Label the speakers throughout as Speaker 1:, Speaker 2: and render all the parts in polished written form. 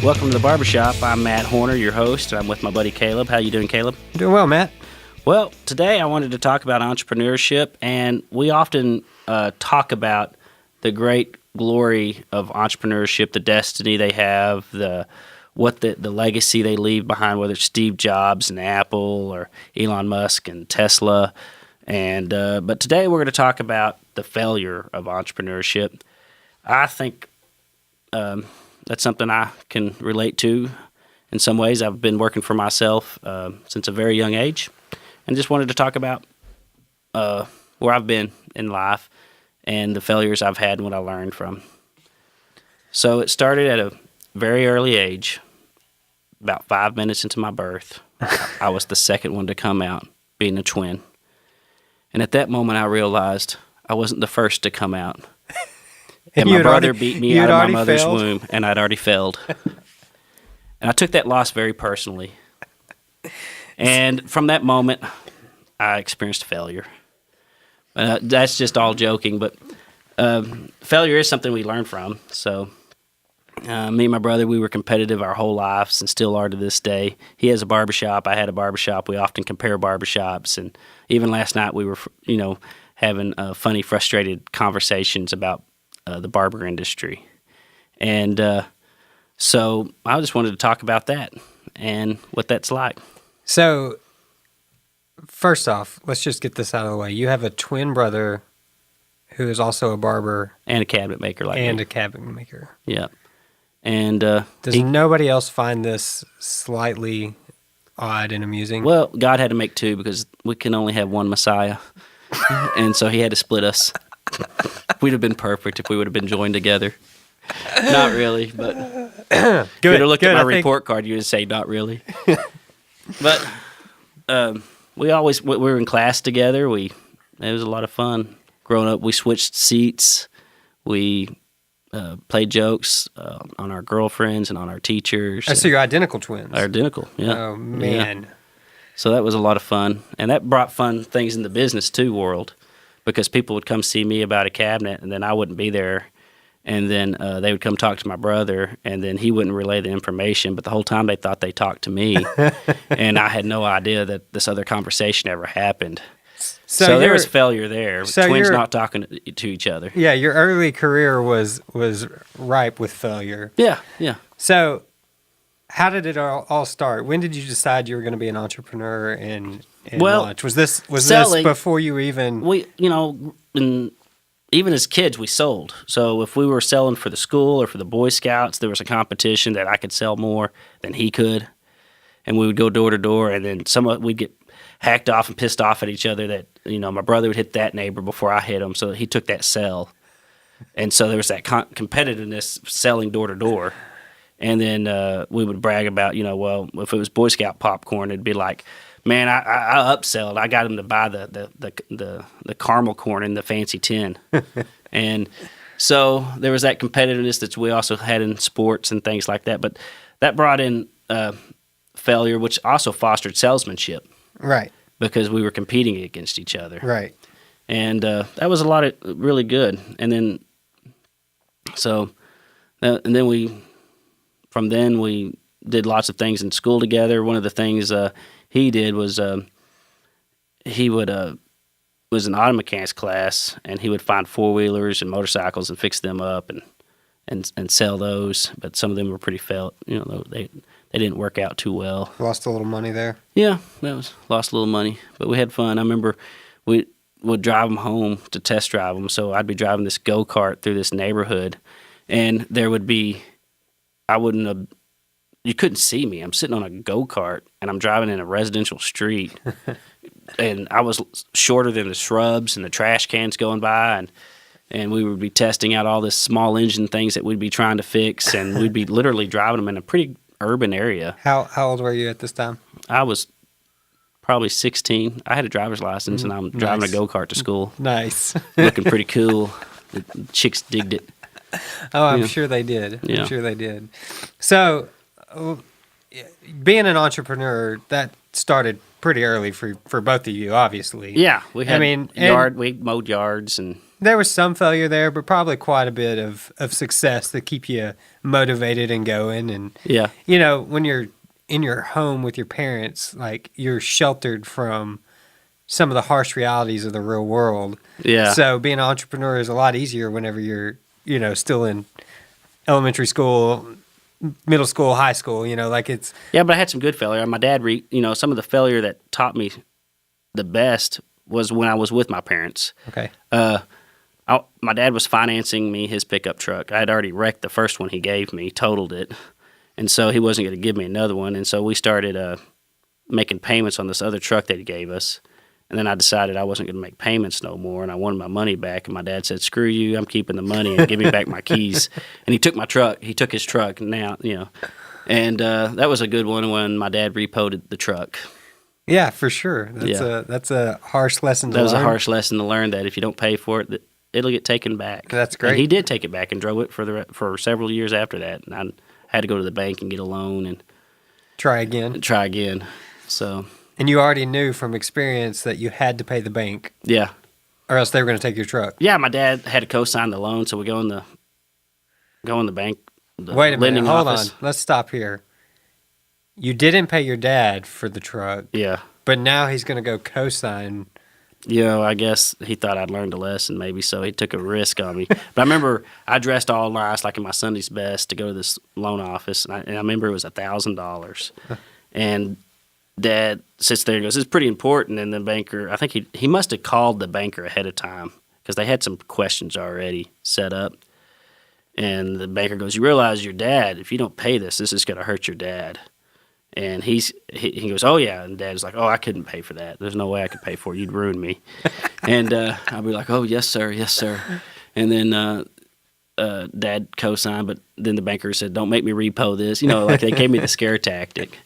Speaker 1: Welcome to the Barbershop. I'm Matt Horner, your host, and I'm with my buddy Caleb. How you doing, Caleb?
Speaker 2: Doing well, Matt.
Speaker 1: Well, today I wanted to talk about entrepreneurship, and we often talk about the great glory of entrepreneurship, the destiny they have, the legacy they leave behind, whether it's Steve Jobs and Apple or Elon Musk and Tesla. And but today we're going to talk about the failure of entrepreneurship. I think that's something I can relate to in some ways. I've been working for myself since a very young age, and just wanted to talk about where I've been in life and the failures I've had and what I learned from. So it started at a very early age. About 5 minutes into my birth, I was the second one to come out, being a twin. And at that moment, I realized I wasn't the first to come out. And my brother beat me out of my mother's womb, and I'd already failed. And I took that loss very personally. And from that moment, I experienced failure. That's just all joking, but failure is something we learn from. So me and my brother, we were competitive our whole lives and still are to this day. He has a barbershop. I had a barbershop. We often compare barbershops. And even last night we were, having funny, frustrated conversations about the barber industry. And so I just wanted to talk about that and what that's like.
Speaker 2: So first off, let's just get this out of the way. You have a twin brother who is also a barber.
Speaker 1: And a cabinet maker like
Speaker 2: and
Speaker 1: me.
Speaker 2: A cabinet maker.
Speaker 1: Yeah. And
Speaker 2: does nobody else find this slightly odd and amusing?
Speaker 1: Well, God had to make two because we can only have one Messiah. And so he had to split us. We'd have been perfect if we would have been joined together. Not really, but if you would have looked at my report card, you would say not really. But we were in class together. It was a lot of fun. Growing up, we switched seats. We played jokes on our girlfriends and on our teachers.
Speaker 2: Oh, so you're identical twins.
Speaker 1: Identical, yeah.
Speaker 2: Oh, man.
Speaker 1: Yeah. So that was a lot of fun. And that brought fun things in the business, too, world. Because people would come see me about a cabinet, and then I wouldn't be there. And then they would come talk to my brother, and then he wouldn't relay the information. But the whole time they thought they talked to me. And I had no idea that this other conversation ever happened. So there was failure there. Twins not talking to each other.
Speaker 2: Yeah, your early career was ripe with failure.
Speaker 1: Yeah.
Speaker 2: So how did it all start? When did you decide you were going to be an entrepreneur and launch? Was this before you even?
Speaker 1: Even as kids, we sold. So if we were selling for the school or for the Boy Scouts, there was a competition that I could sell more than he could, and we would go door to door, and then we'd get hacked off and pissed off at each other that, my brother would hit that neighbor before I hit him, so he took that sell. And so there was that competitiveness selling door to door. And then we would brag about, well, if it was Boy Scout popcorn, it'd be like, man, I upselled. I got him to buy the caramel corn in the fancy tin. And so there was that competitiveness that we also had in sports and things like that. But that brought in failure, which also fostered salesmanship.
Speaker 2: Right.
Speaker 1: Because we were competing against each other.
Speaker 2: Right.
Speaker 1: And that was a lot of really good. And then, from then we did lots of things in school together. One of the things he did was he was an auto mechanics class, and he would find four-wheelers and motorcycles and fix them up and sell those. But some of them were pretty failed. They didn't work out too well.
Speaker 2: Lost a little money there?
Speaker 1: Yeah, lost a little money. But we had fun. I remember we would drive them home to test drive them. So I'd be driving this go-kart through this neighborhood, and there would be, you couldn't see me. I'm sitting on a go-kart, and I'm driving in a residential street. And I was shorter than the shrubs and the trash cans going by, and we would be testing out all this small engine things that we'd be trying to fix, and we'd be literally driving them in a pretty urban area.
Speaker 2: How old were you at this time?
Speaker 1: I was probably 16. I had a driver's license, and I'm driving a go-kart to school.
Speaker 2: Nice.
Speaker 1: Looking pretty cool. The chicks digged it.
Speaker 2: Oh, I'm sure they did.
Speaker 1: Yeah.
Speaker 2: I'm sure they did. So, being an entrepreneur, that started pretty early for both of you, obviously.
Speaker 1: Yeah, we had we mowed yards and
Speaker 2: There was some failure there, but probably quite a bit of success to keep you motivated and going. And,
Speaker 1: Yeah.
Speaker 2: When you're in your home with your parents, like you're sheltered from some of the harsh realities of the real world.
Speaker 1: Yeah.
Speaker 2: So being an entrepreneur is a lot easier whenever you're, still in elementary school, middle school, high school, like it's.
Speaker 1: Yeah, but I had some good failure. My dad, some of the failure that taught me the best was when I was with my parents.
Speaker 2: Okay.
Speaker 1: My dad was financing me his pickup truck. I had already wrecked the first one he gave me, totaled it. And so he wasn't going to give me another one. And so we started making payments on this other truck that he gave us. And then I decided I wasn't going to make payments no more, and I wanted my money back. And my dad said, "Screw you! I'm keeping the money and give me back my keys." And he took my truck. He took his truck. Now, and that was a good one when my dad repoed the truck.
Speaker 2: Yeah, for sure. That's a harsh lesson to learn.
Speaker 1: That was a harsh lesson to learn that if you don't pay for it, it'll get taken back.
Speaker 2: That's great.
Speaker 1: And he did take it back and drove it for several years after that. And I had to go to the bank and get a loan and
Speaker 2: try again.
Speaker 1: So.
Speaker 2: And you already knew from experience that you had to pay the bank.
Speaker 1: Yeah.
Speaker 2: Or else they were going to take your truck.
Speaker 1: Yeah, my dad had to co-sign the loan, so we go in the bank.
Speaker 2: Wait a minute, hold
Speaker 1: office.
Speaker 2: on. Let's stop here. You didn't pay your dad for the truck.
Speaker 1: Yeah.
Speaker 2: But now he's going to go co-sign.
Speaker 1: I guess he thought I'd learned a lesson maybe, so he took a risk on me. But I remember I dressed all nice, like in my Sunday's best, to go to this loan office, and I remember it was $1,000. And Dad sits there and goes, "It's pretty important." And the banker, I think he must have called the banker ahead of time because they had some questions already set up. And the banker goes, "You realize your dad, if you don't pay this is going to hurt your dad." And he goes, "Oh, yeah." And Dad's like, "Oh, I couldn't pay for that. There's no way I could pay for it. You'd ruin me." And I'd be like, "Oh, yes, sir. Yes, sir." And then Dad co-signed, but then the banker said, "Don't make me repo this." Like they gave me the scare tactic.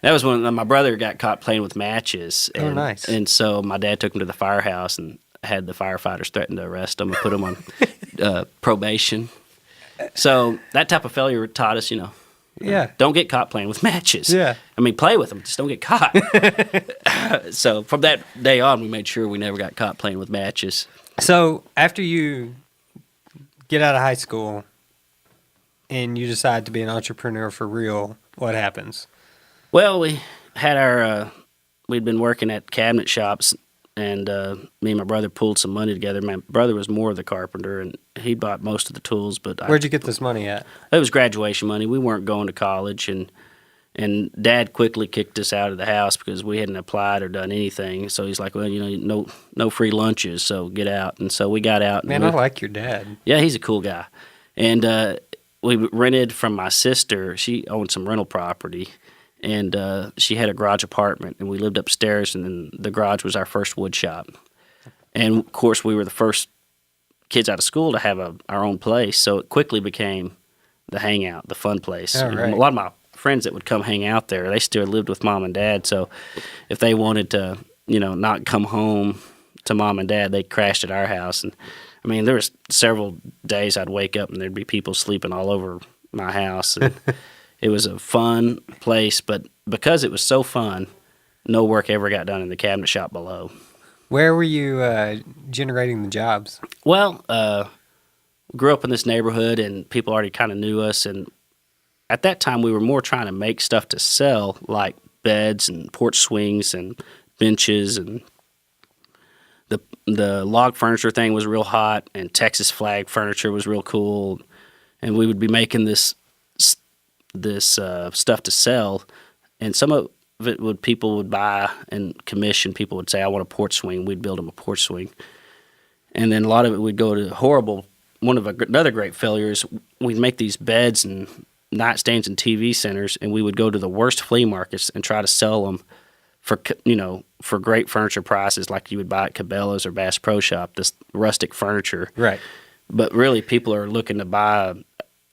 Speaker 1: That was when my brother got caught playing with matches.
Speaker 2: Oh, nice.
Speaker 1: And so my dad took him to the firehouse and had the firefighters threaten to arrest him and put him on probation. So that type of failure taught us,
Speaker 2: yeah,
Speaker 1: don't get caught playing with matches.
Speaker 2: Yeah.
Speaker 1: I mean, play with them, just don't get caught. So from that day on, we made sure we never got caught playing with matches.
Speaker 2: So after you get out of high school and you decide to be an entrepreneur for real, what happens?
Speaker 1: Well, we had we'd been working at cabinet shops, and me and my brother pulled some money together. My brother was more of the carpenter, and he bought most of the tools. But
Speaker 2: where'd you get this money at?
Speaker 1: It was graduation money. We weren't going to college, and Dad quickly kicked us out of the house because we hadn't applied or done anything. So he's like, "Well, no free lunches, so get out." And so we got out.
Speaker 2: Man, I like your dad.
Speaker 1: Yeah, he's a cool guy. And we rented from my sister. She owned some rental property. And she had a garage apartment, and we lived upstairs, and then the garage was our first wood shop. And, of course, we were the first kids out of school to have our own place, so it quickly became the hangout, the fun place.
Speaker 2: Oh, right.
Speaker 1: A lot of my friends that would come hang out there, they still lived with Mom and Dad, so if they wanted to, not come home to Mom and Dad, they crashed at our house. And, I mean, there was several days I'd wake up, and there'd be people sleeping all over my house, and it was a fun place, but because it was so fun, no work ever got done in the cabinet shop below.
Speaker 2: Where were you generating the jobs?
Speaker 1: Well, grew up in this neighborhood, and people already kind of knew us. And at that time, we were more trying to make stuff to sell, like beds and porch swings and benches. And the log furniture thing was real hot, and Texas flag furniture was real cool. And we would be making this stuff to sell, and some of it people would buy and commission. People would say, "I want a porch swing." We'd build them a porch swing, and then a lot of it would go to horrible. Another great failure is we'd make these beds and nightstands and TV centers, and we would go to the worst flea markets and try to sell them for great furniture prices, like you would buy at Cabela's or Bass Pro Shop. This rustic furniture,
Speaker 2: right?
Speaker 1: But really, people are looking to buy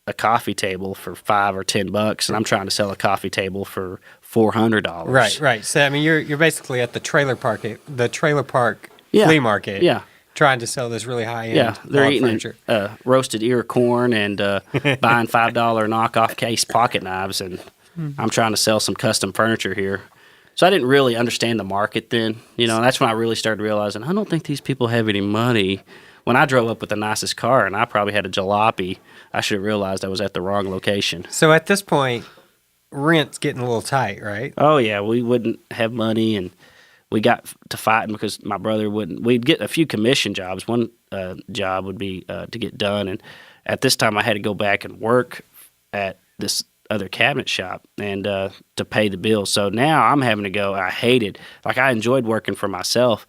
Speaker 1: a coffee table for $5 or $10, and I'm trying to sell a coffee table for $400.
Speaker 2: Right. So I mean, you're basically at the trailer park flea market.
Speaker 1: Yeah.
Speaker 2: Trying to sell this really high end.
Speaker 1: Yeah, they're eating
Speaker 2: furniture.
Speaker 1: Roasted ear corn and buying $5 knockoff case pocket knives, and I'm trying to sell some custom furniture here. So I didn't really understand the market then. That's when I really started realizing I don't think these people have any money. when I drove up with the nicest car and I probably had a jalopy, I should have realized I was at the wrong location.
Speaker 2: So at this point, rent's getting a little tight, right?
Speaker 1: Oh, yeah. We wouldn't have money, and we got to fighting because my brother wouldn't. We'd get a few commission jobs. One job would be to get done, and at this time I had to go back and work at this other cabinet shop and to pay the bills. So now I'm having to go. I hated, like I enjoyed working for myself,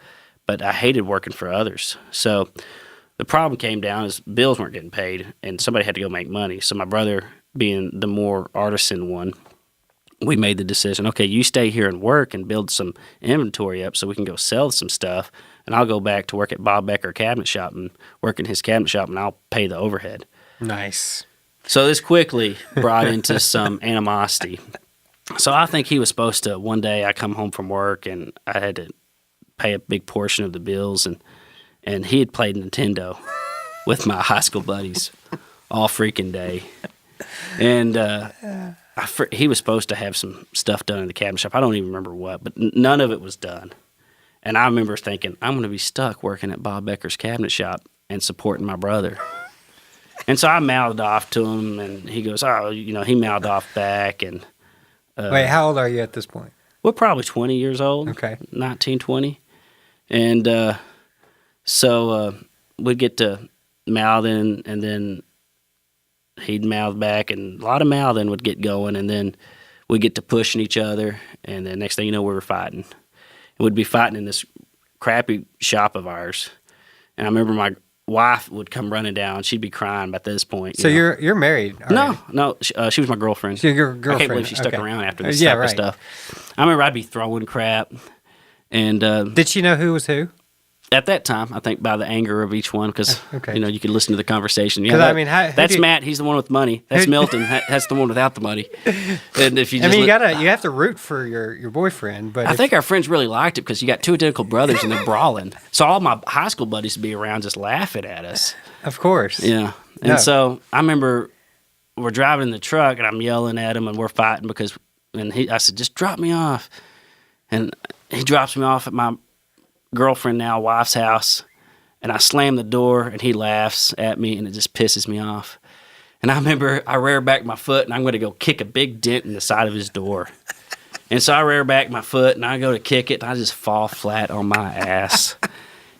Speaker 1: but I hated working for others. So the problem came down is bills weren't getting paid, and somebody had to go make money. So my brother, being the more artisan one, we made the decision, okay, you stay here and work and build some inventory up so we can go sell some stuff, and I'll go back to work at Bob Becker Cabinet Shop and work in his cabinet shop, and I'll pay the overhead.
Speaker 2: Nice.
Speaker 1: So this quickly brought into some animosity. So I think he was supposed to, one day I come home from work and I had to pay a big portion of the bills, and he had played Nintendo with my high school buddies all freaking day. And he was supposed to have some stuff done in the cabinet shop. I don't even remember what, but none of it was done. And I remember thinking, I'm going to be stuck working at Bob Becker's cabinet shop and supporting my brother. And so I mouthed off to him, and he goes, oh, he mouthed off back. And
Speaker 2: wait, how old are you at this point?
Speaker 1: We're probably 20 years old.
Speaker 2: Okay.
Speaker 1: 19, 20. And so we'd get to mouthing, and then he'd mouth back, and a lot of mouthing would get going, and then we'd get to pushing each other, and the next thing you know, we were fighting. And we'd be fighting in this crappy shop of ours. And I remember my wife would come running down. She'd be crying by this point.
Speaker 2: So you're married?
Speaker 1: No, she was my girlfriend.
Speaker 2: So your girlfriend.
Speaker 1: I can't believe she stuck around after this type of stuff. I remember I'd be throwing crap. And
Speaker 2: did she know who was who?
Speaker 1: At that time, I think by the anger of each one, because you could listen to the conversation.
Speaker 2: Yeah,
Speaker 1: that's Matt. He's the one with money. That's Milton. That's the one without the money. And if you,
Speaker 2: you have to root for your boyfriend. But
Speaker 1: I think our friends really liked it because you got two identical brothers and they're brawling. So all my high school buddies would be around just laughing at us.
Speaker 2: Of course.
Speaker 1: Yeah. And so I remember we're driving in the truck and I'm yelling at him and we're fighting I said, just drop me off. And he drops me off at my girlfriend, now wife's house, and I slam the door and he laughs at me and it just pisses me off. And I remember I rear back my foot and I'm going to go kick a big dent in the side of his door. And so I rear back my foot and I go to kick it and I just fall flat on my ass.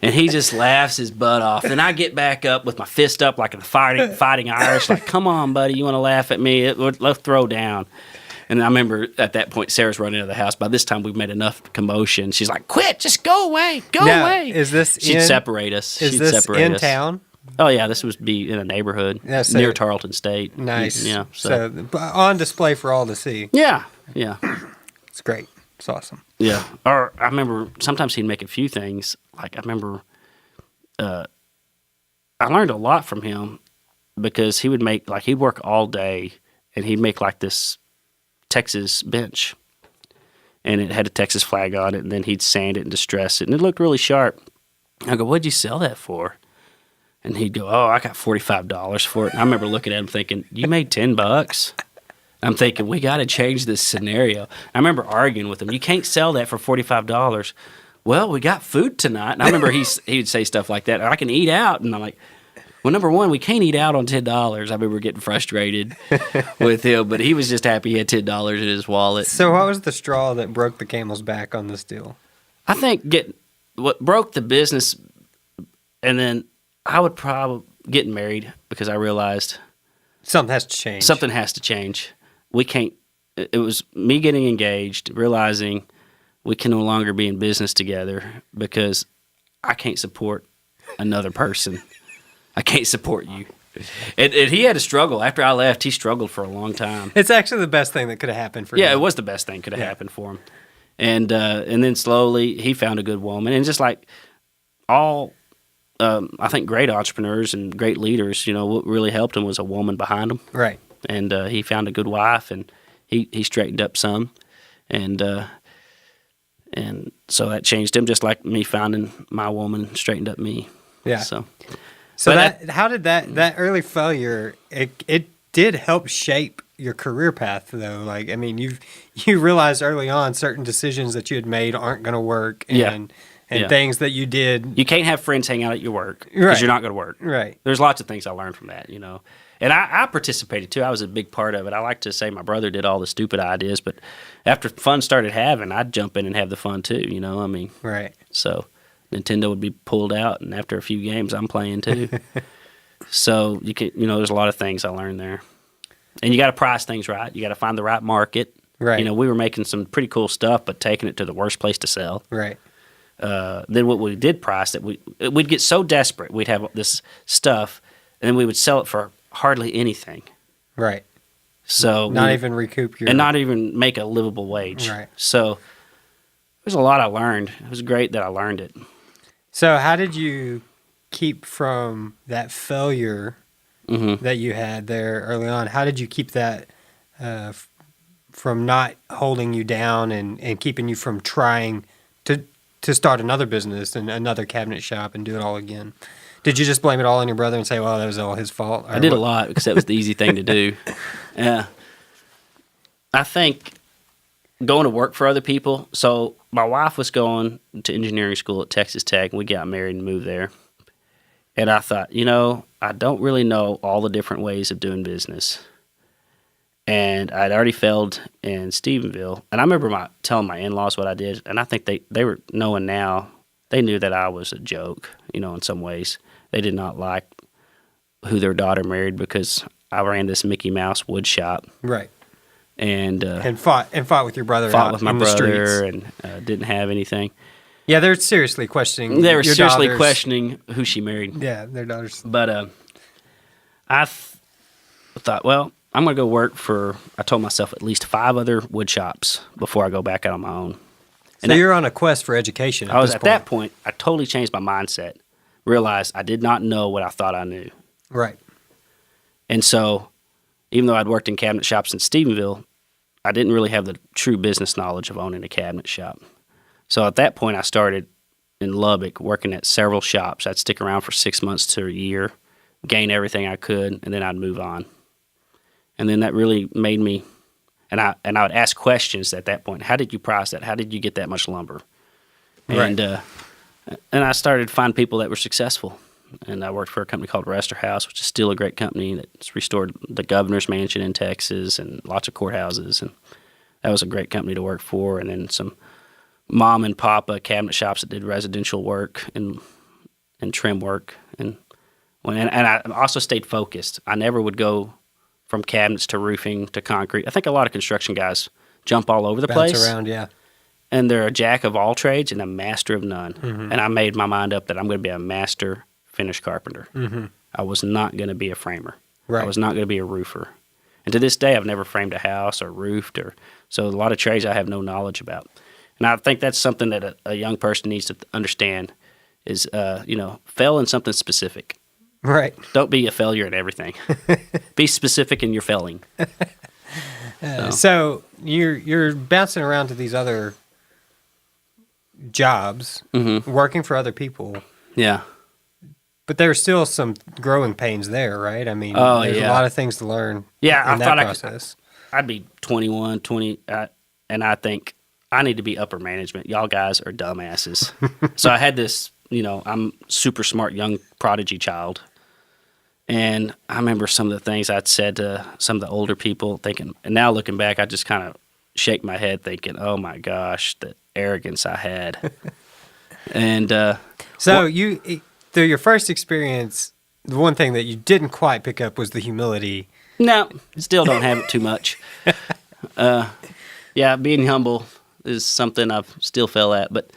Speaker 1: And he just laughs his butt off. And I get back up with my fist up like a fighting Irish, like, come on, buddy, you want to laugh at me? Let's throw down. And I remember at that point, Sarah's running out of the house. By this time, we've made enough commotion. She's like, quit, just go away, go away.
Speaker 2: She'd
Speaker 1: separate us.
Speaker 2: Is this in town?
Speaker 1: Oh, yeah, this would be in a neighborhood near Tarleton State.
Speaker 2: Nice.
Speaker 1: Yeah.
Speaker 2: So on display for all to see.
Speaker 1: Yeah.
Speaker 2: It's great. It's awesome.
Speaker 1: Yeah. Or I remember sometimes he'd make a few things. Like I remember I learned a lot from him because he would make, like he'd work all day and he'd make like this Texas bench, and it had a Texas flag on it, and then he'd sand it and distress it, and it looked really sharp. I go, what'd you sell that for? And he'd go, oh, I got $45 for it. And I remember looking at him thinking, you made $10? I'm thinking, we got to change this scenario. I remember arguing with him, you can't sell that for $45. Well, we got food tonight. And I remember he would say stuff like that, or I can eat out. And I'm like, well, number one, we can't eat out on $10. I remember getting frustrated with him, but he was just happy he had $10 in his wallet.
Speaker 2: So what was the straw that broke the camel's back on this deal?
Speaker 1: I think what broke the business, and then I would probably get married because I realized
Speaker 2: something has to change.
Speaker 1: Something has to change. We can't. It was me getting engaged, realizing we can no longer be in business together because I can't support another person. I can't support you. And he had a struggle. After I left, he struggled for a long time.
Speaker 2: It's actually the best thing that could have happened for him.
Speaker 1: Yeah, it was the best thing that could have happened for him. And then slowly, he found a good woman. And just like all, I think, great entrepreneurs and great leaders, what really helped him was a woman behind him.
Speaker 2: Right.
Speaker 1: And he found a good wife, and he straightened up some. And so that changed him, just like me finding my woman straightened up me.
Speaker 2: Yeah.
Speaker 1: So
Speaker 2: how did that early failure, it did help shape your career path, though? Like, I mean, you realized early on certain decisions that you had made aren't going to work, and and things that you did.
Speaker 1: You can't have friends hang out at your work because you're not going to work.
Speaker 2: Right.
Speaker 1: There's lots of things I learned from that, And I participated too. I was a big part of it. I like to say my brother did all the stupid ideas, but after fun started having, I'd jump in and have the fun too,
Speaker 2: Right.
Speaker 1: So Nintendo would be pulled out, and after a few games, I'm playing too. So you can, there's a lot of things I learned there. And you got to price things right. You got to find the right market.
Speaker 2: Right.
Speaker 1: We were making some pretty cool stuff, but taking it to the worst place to sell.
Speaker 2: Right.
Speaker 1: Then what we did price that we'd get so desperate, we'd have this stuff, and then we would sell it for hardly anything.
Speaker 2: Right.
Speaker 1: So
Speaker 2: not even recoup your...
Speaker 1: And not even make a livable wage.
Speaker 2: Right.
Speaker 1: So there's a lot I learned. It was great that I learned it.
Speaker 2: So how did you keep from that failure that you had there early on? How did you keep that from not holding you down and keeping you from trying to start another business and another cabinet shop and do it all again? Did you just blame it all on your brother and say, well, that was all his fault?
Speaker 1: I did a lot because that was the easy thing to do. Yeah. I think going to work for other people. So my wife was going to engineering school at Texas Tech, and we got married and moved there. And I thought, I don't really know all the different ways of doing business. And I'd already failed in Stephenville. And I remember telling my in-laws what I did, and I think they were knowing now, they knew that I was a joke, in some ways. They did not like who their daughter married because I ran this Mickey Mouse wood shop.
Speaker 2: Right.
Speaker 1: And
Speaker 2: fought with your brother.
Speaker 1: Fought with my brother and didn't have anything.
Speaker 2: Yeah, they're seriously questioning.
Speaker 1: They were seriously questioning who she married.
Speaker 2: Yeah, their daughters.
Speaker 1: But I thought, well, I'm going to go work for, I told myself, at least 5 other wood shops before I go back out on my own.
Speaker 2: And so you're on a quest for education.
Speaker 1: At that point, I totally changed my mindset. Realized I did not know what I thought I knew.
Speaker 2: Right.
Speaker 1: And so, even though I'd worked in cabinet shops in Stephenville, I didn't really have the true business knowledge of owning a cabinet shop. So at that point, I started in Lubbock working at several shops. I'd stick around for 6 months to a year, gain everything I could, and then I'd move on. And then that really made me, and I would ask questions at that point. How did you price that? How did you get that much lumber?
Speaker 2: Right.
Speaker 1: And I started to find people that were successful. And I worked for a company called Rester House, which is still a great company that's restored the governor's mansion in Texas and lots of courthouses. And that was a great company to work for. And then some mom and papa cabinet shops that did residential work and trim work. And I also stayed focused. I never would go from cabinets to roofing to concrete. I think a lot of construction guys jump all over the place.
Speaker 2: Bounce around, yeah.
Speaker 1: And they're a jack of all trades and a master of none. Mm-hmm. And I made my mind up that I'm going to be a master finish carpenter. Mm-hmm. I was not going to be a framer. Right. I was not going to be a roofer. And to this day, I've never framed a house or roofed. So a lot of trades I have no knowledge about. And I think that's something that a young person needs to understand is, fail in something specific.
Speaker 2: Right.
Speaker 1: Don't be a failure at everything. Be specific in your failing.
Speaker 2: So you're bouncing around to these other jobs, working for other people.
Speaker 1: Yeah.
Speaker 2: But there's still some growing pains there, right? I mean, there's a lot of things to learn in that process.
Speaker 1: I'd be 21, 20, and I think I need to be upper management. Y'all guys are dumbasses. So I had this, I'm super smart young prodigy child. And I remember some of the things I'd said to some of the older people thinking, and now looking back, I just kind of shake my head thinking, oh my gosh, the arrogance I had. And through your first experience, the one thing that you didn't quite pick up was the humility. No, still don't have it too much. Being humble is something I've still fell at. But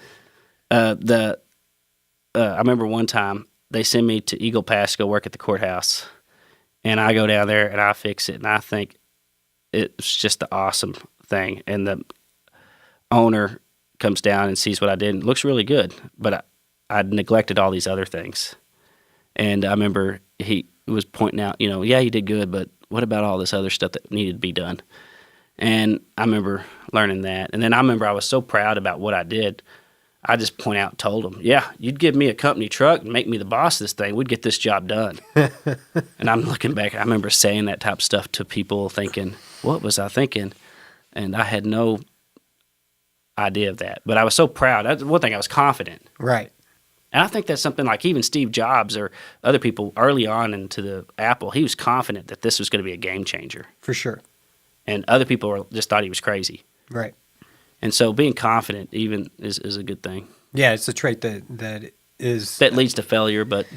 Speaker 1: I remember one time they send me to Eagle Pass to go work at the courthouse, and I go down there and I fix it, and I think it's just the awesome thing. And the owner comes down and sees what I did, and it looks really good, but I'd neglected all these other things. And I remember he was pointing out, you did good, but what about all this other stuff that needed to be done? And I remember learning that. And then I remember I was so proud about what I did. I just point out and told him, you'd give me a company truck and make me the boss of this thing. We'd get this job done. And I'm looking back, I remember saying that type of stuff to people thinking, what was I thinking? And I had no idea of that. But I was so proud. That's one thing, I was confident.
Speaker 2: Right.
Speaker 1: And I think that's something like even Steve Jobs or other people early on into the Apple, he was confident that this was going to be a game changer.
Speaker 2: For sure.
Speaker 1: And other people just thought he was crazy.
Speaker 2: Right.
Speaker 1: And so being confident even is a good thing.
Speaker 2: Yeah, it's a trait that is...
Speaker 1: That leads to failure, but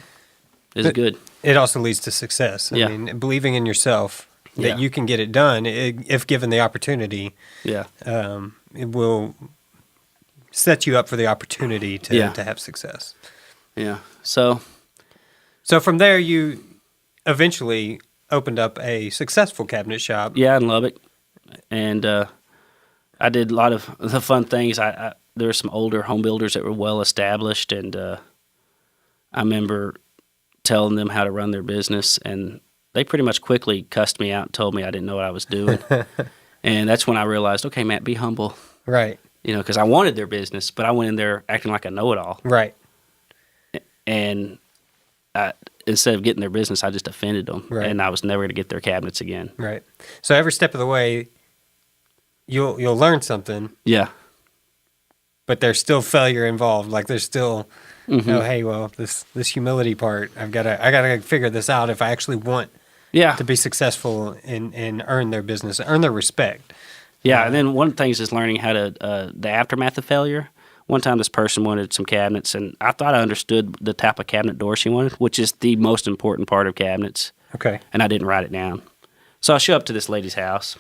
Speaker 1: is good.
Speaker 2: It also leads to success. I mean, believing in yourself that you can get it done if given the opportunity.
Speaker 1: Yeah.
Speaker 2: It will set you up for the opportunity to have success.
Speaker 1: Yeah. So
Speaker 2: from there, you eventually opened up a successful cabinet shop.
Speaker 1: Yeah, in Lubbock. And I did a lot of the fun things. There were some older home builders that were well established, and I remember telling them how to run their business, and they pretty much quickly cussed me out and told me I didn't know what I was doing. And that's when I realized, okay, Matt, be humble.
Speaker 2: Right.
Speaker 1: Because I wanted their business, but I went in there acting like I know-it-all.
Speaker 2: Right.
Speaker 1: And instead of getting their business, I just offended them.
Speaker 2: Right.
Speaker 1: And I was never going to get their cabinets again.
Speaker 2: Right. So every step of the way, you'll learn something.
Speaker 1: Yeah.
Speaker 2: But there's still failure involved. Like there's still, hey, well, this humility part, I gotta figure this out if I actually want to be successful and earn their business, earn their respect.
Speaker 1: Yeah, and then one of the things is learning how to the aftermath of failure. One time, this person wanted some cabinets, and I thought I understood the type of cabinet door she wanted, which is the most important part of cabinets.
Speaker 2: Okay.
Speaker 1: And I didn't write it down. So I show up to this lady's house.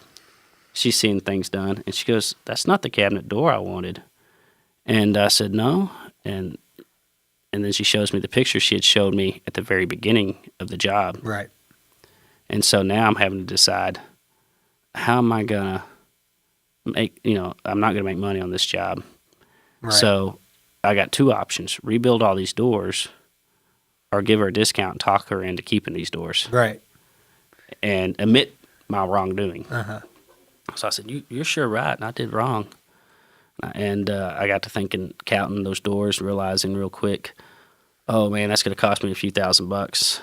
Speaker 1: She's seeing things done, and she goes, "That's not the cabinet door I wanted." And I said, "No." And then she shows me the picture she had showed me at the very beginning of the job.
Speaker 2: Right.
Speaker 1: And so now I'm having to decide, how am I going to make, I'm not going to make money on this job.
Speaker 2: Right.
Speaker 1: So I got two options: rebuild all these doors, or give her a discount and talk her into keeping these doors.
Speaker 2: Right.
Speaker 1: And admit my wrongdoing.
Speaker 2: Uh-huh.
Speaker 1: So I said, you're sure right, and I did wrong. And I got to thinking, counting those doors, realizing real quick, oh man, that's going to cost me a few $1,000.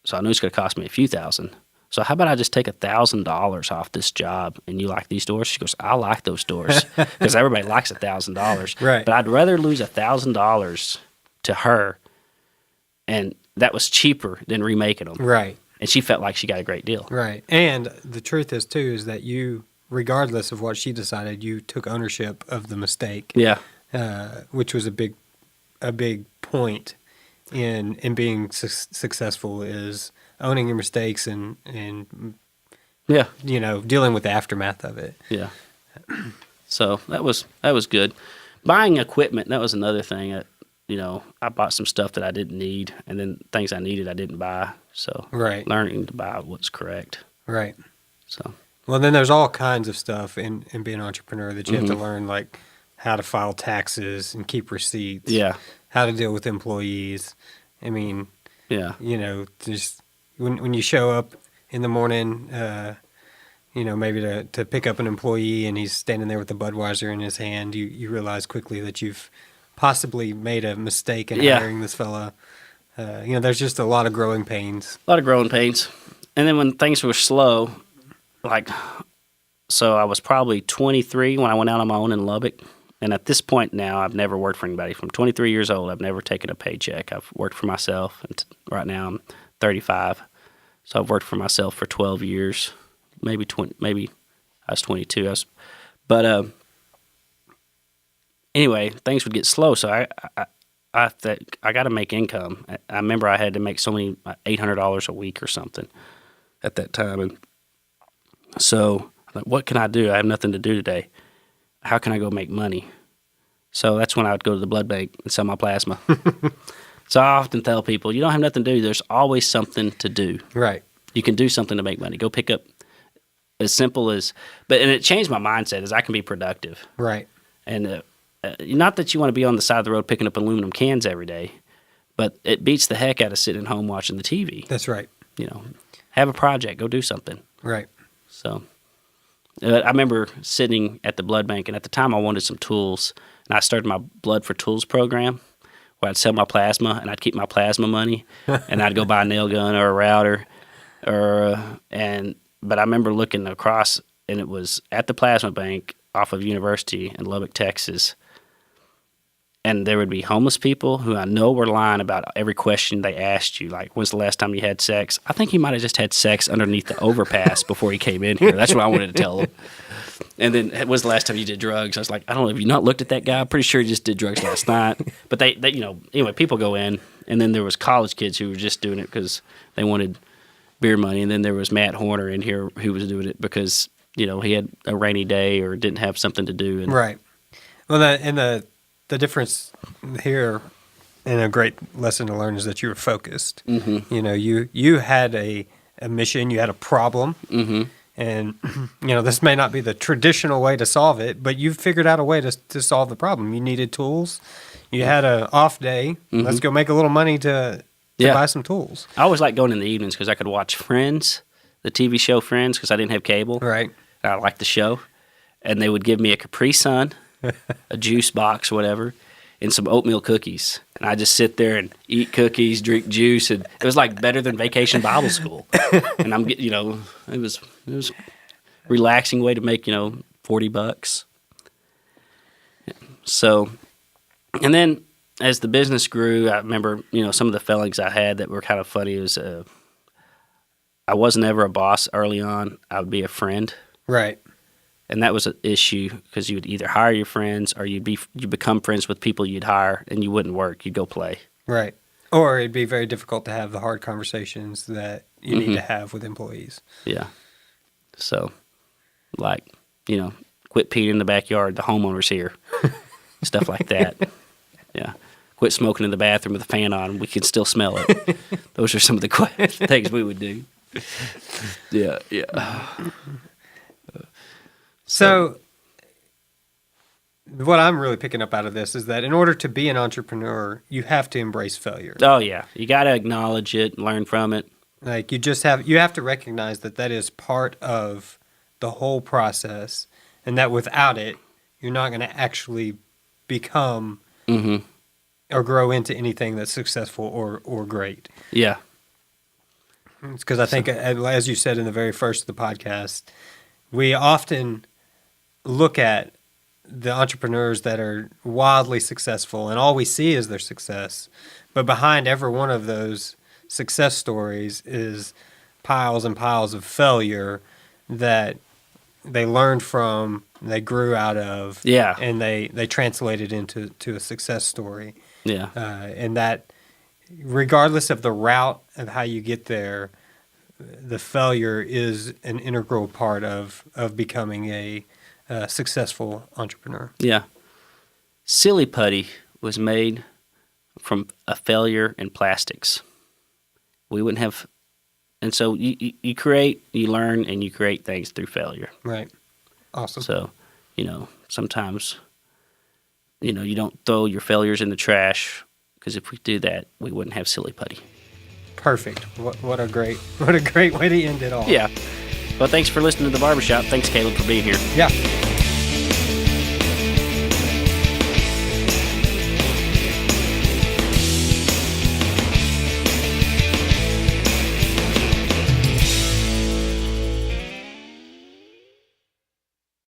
Speaker 1: So I knew it's going to cost me a few thousand. So how about I just take $1,000 off this job, and you like these doors? She goes, I like those doors, because everybody likes $1,000.
Speaker 2: Right.
Speaker 1: But I'd rather lose $1,000 to her, and that was cheaper than remaking them.
Speaker 2: Right.
Speaker 1: And she felt like she got a great deal.
Speaker 2: Right. And the truth is too is that you, regardless of what she decided, you took ownership of the mistake.
Speaker 1: Yeah.
Speaker 2: Which was a big point in being successful, is owning your mistakes and dealing with the aftermath of it.
Speaker 1: Yeah. So that was good. Buying equipment, that was another thing. I bought some stuff that I didn't need, and then things I needed I didn't buy. So
Speaker 2: right.
Speaker 1: Learning to buy what's correct.
Speaker 2: Right.
Speaker 1: So
Speaker 2: well, then there's all kinds of stuff in being an entrepreneur that you have to learn, like how to file taxes and keep receipts.
Speaker 1: Yeah.
Speaker 2: How to deal with employees. I mean,
Speaker 1: yeah.
Speaker 2: Just when you show up in the morning, maybe to pick up an employee and he's standing there with a Budweiser in his hand, you realize quickly that you've possibly made a mistake in hiring this fella. There's just a lot of growing pains.
Speaker 1: A lot of growing pains. And then when things were slow, so I was probably 23 when I went out on my own in Lubbock. And at this point now, I've never worked for anybody. From 23 years old, I've never taken a paycheck. I've worked for myself. And right now I'm 35. So I've worked for myself for 12 years. Maybe I was 22. Anyway, things would get slow. So I think I got to make income. I remember I had to make so many $800 a week or something at that time. And so I'm like, what can I do? I have nothing to do today. How can I go make money? So that's when I would go to the blood bank and sell my plasma. So I often tell people, you don't have nothing to do. There's always something to do.
Speaker 2: Right.
Speaker 1: You can do something to make money. Go pick up as simple as, and it changed my mindset as I can be productive.
Speaker 2: Right.
Speaker 1: And not that you want to be on the side of the road picking up aluminum cans every day, but it beats the heck out of sitting at home watching the TV.
Speaker 2: That's right.
Speaker 1: Have a project. Go do something.
Speaker 2: Right.
Speaker 1: So I remember sitting at the blood bank, and at the time I wanted some tools, and I started my Blood for Tools program where I'd sell my plasma, and I'd keep my plasma money, and I'd go buy a nail gun or a router, but I remember looking across, and it was at the plasma bank off of University in Lubbock, Texas. And there would be homeless people who I know were lying about every question they asked you. Like, when's the last time you had sex? I think he might have just had sex underneath the overpass before he came in here. That's what I wanted to tell him. And then, when's the last time you did drugs? I was like, I don't know. Have you not looked at that guy? I'm pretty sure he just did drugs last night. But they anyway, people go in. And then there was college kids who were just doing it because they wanted beer money. And then there was Matt Horner in here who was doing it because, he had a rainy day or didn't have something to do. And,
Speaker 2: right. Well, the difference here, and a great lesson to learn, is that you were focused. Mm-hmm. You had a mission, you had a problem, mm-hmm. and this may not be the traditional way to solve it, but you figured out a way to solve the problem. You needed tools. You had an off day. Mm-hmm. Let's go make a little money to buy some tools.
Speaker 1: I always liked going in the evenings because I could watch Friends, the TV show Friends, because I didn't have cable.
Speaker 2: Right.
Speaker 1: I liked the show, and they would give me a Capri Sun, a juice box, whatever, and some oatmeal cookies. And I just sit there and eat cookies, drink juice, and it was like better than Vacation Bible School. And I'm getting, it was a relaxing way to make, $40. So, and then as the business grew, I remember, some of the failings I had that were kind of funny was I wasn't ever a boss early on. I would be a friend.
Speaker 2: Right.
Speaker 1: And that was an issue because you would either hire your friends or you become friends with people you'd hire and you wouldn't work. You'd go play.
Speaker 2: Right. Or it'd be very difficult to have the hard conversations that you need to have with employees.
Speaker 1: Yeah. So, quit peeing in the backyard. The homeowner's here. Stuff like that. Yeah. Quit smoking in the bathroom with the fan on. We can still smell it. Those are some of the things we would do. Yeah.
Speaker 2: So, what I'm really picking up out of this is that in order to be an entrepreneur, you have to embrace failure.
Speaker 1: Oh, yeah. You got to acknowledge it, learn from it.
Speaker 2: Like, you have to recognize that is part of the whole process, and that without it, you're not going to actually become or grow into anything that's successful or great.
Speaker 1: Yeah.
Speaker 2: Because I think, as you said in the very first of the podcast, we often look at the entrepreneurs that are wildly successful, and all we see is their success. But behind every one of those success stories is piles and piles of failure that they learned from, they grew out of, and they translated into a success story.
Speaker 1: Yeah.
Speaker 2: And that, regardless of the route of how you get there, the failure is an integral part of becoming a successful entrepreneur.
Speaker 1: Yeah. Silly putty was made from a failure in plastics. We wouldn't have, and so you create, you learn, and you create things through failure.
Speaker 2: Right. Awesome.
Speaker 1: So, sometimes, you don't throw your failures in the trash, because if we do that, we wouldn't have silly putty.
Speaker 2: Perfect. What a great way to end it all.
Speaker 1: Yeah. Well, thanks for listening to The Barbershop. Thanks, Caleb, for being here.
Speaker 2: Yeah.